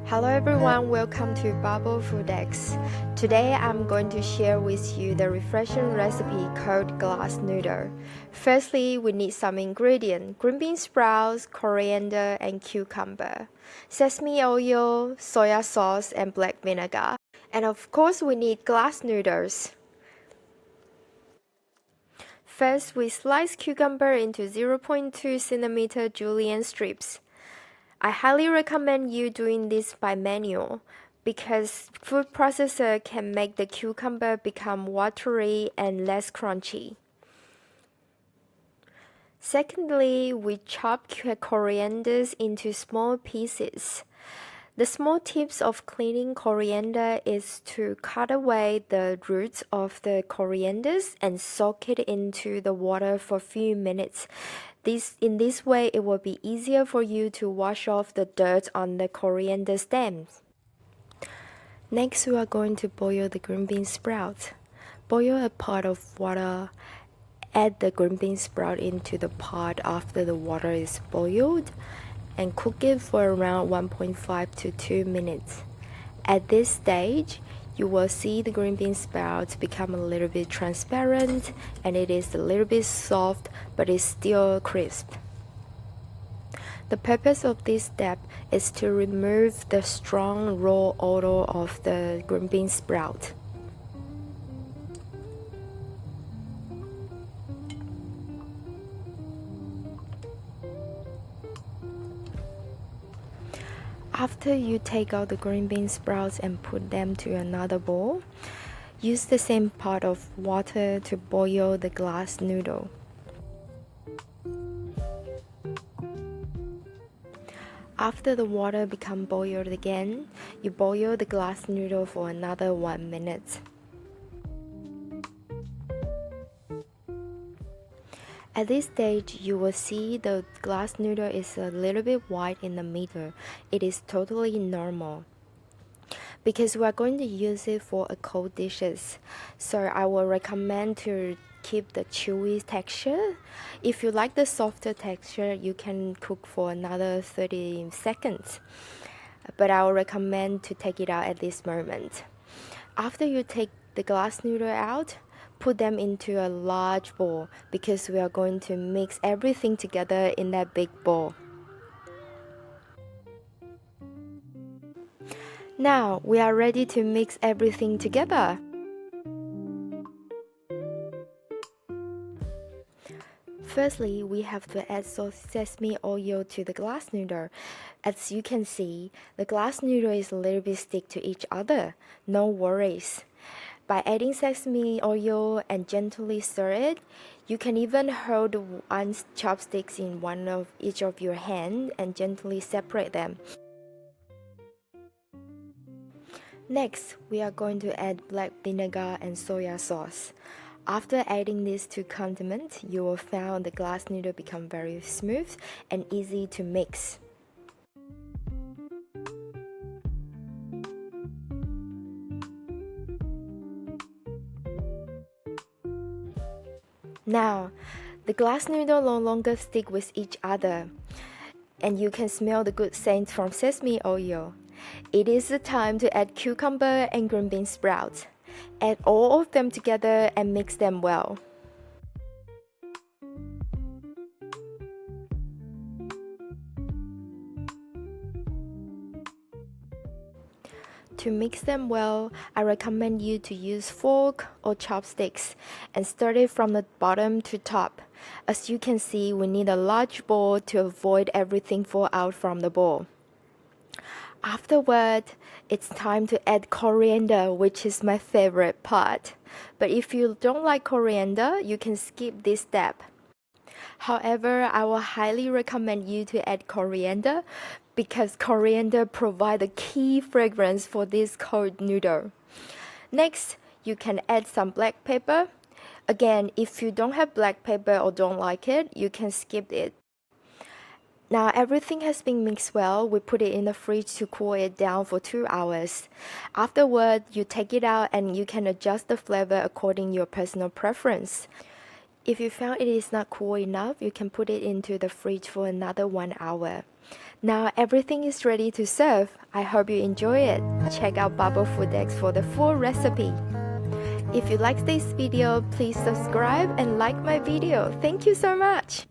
Hello everyone, welcome to Bubble Food X. Today I'm going to share with you the refreshing recipe called glass noodle. Firstly, we need some ingredients: green bean sprouts, coriander and cucumber, sesame oil, soya sauce and black vinegar. And of course we need glass noodles. First, we slice cucumber into 0.2 cm julienne strips. I highly recommend you doing this by manual because food processor can make the cucumber become watery and less crunchy. Secondly, we chop corianders into small pieces. The small tips of cleaning coriander is to cut away the roots of the corianders and soak it into the water for a few minutes. In this way, it will be easier for you to wash off the dirt on the coriander stems. Next, we are going to boil the green bean sprouts. Boil a pot of water. Add the green bean sprout into the pot after the water is boiled and cook it for around 1.5 to 2 minutes. At this stage, you will see the green bean sprouts become a little bit transparent and it is a little bit soft, but it's still crisp. The purpose of this step is to remove the strong raw odor of the green bean sprout. After you take out the green bean sprouts and put them to another bowl, use the same pot of water to boil the glass noodle. After the water becomes boiled again, you boil the glass noodle for another 1 minute. At this stage, you will see the glass noodle is a little bit white in the middle. It is totally normal because we are going to use it for a cold dishes. So I will recommend to keep the chewy texture. If you like the softer texture, you can cook for another 30 seconds. But I will recommend to take it out at this moment. After you take the glass noodle out, put them into a large bowl because we are going to mix everything together in that big bowl. Now we are ready to mix everything together. Firstly, we have to add sesame oil to the glass noodle. As you can see, the glass noodle is a little bit stick to each other. No worries. By adding sesame oil and gently stir it, you can even hold one chopsticks in one of each of your hand and gently separate them. Next, we are going to add black vinegar and soya sauce. After adding these two condiments, you will find the glass noodle become very smooth and easy to mix. Now, the glass noodle no longer stick with each other, and you can smell the good scent from sesame oil. It is the time to add cucumber and green bean sprouts. Add all of them together and mix them well. To mix them well, I recommend you to use fork or chopsticks and stir it from the bottom to top. As you can see, we need a large bowl to avoid everything fall out from the bowl. Afterward, it's time to add coriander, which is my favorite part. But if you don't like coriander, you can skip this step. However, I will highly recommend you to add coriander because coriander provides a key fragrance for this cold noodle. Next, you can add some black pepper. Again, if you don't have black pepper or don't like it, you can skip it. Now everything has been mixed well. We put it in the fridge to cool it down for 2 hours. Afterward, you take it out and you can adjust the flavor according to your personal preference. If you found it is not cool enough, you can put it into the fridge for another 1 hour. Now everything is ready to serve. I hope you enjoy it. Check out Bubble Food X for the full recipe. If you liked this video, please subscribe and like my video. Thank you so much!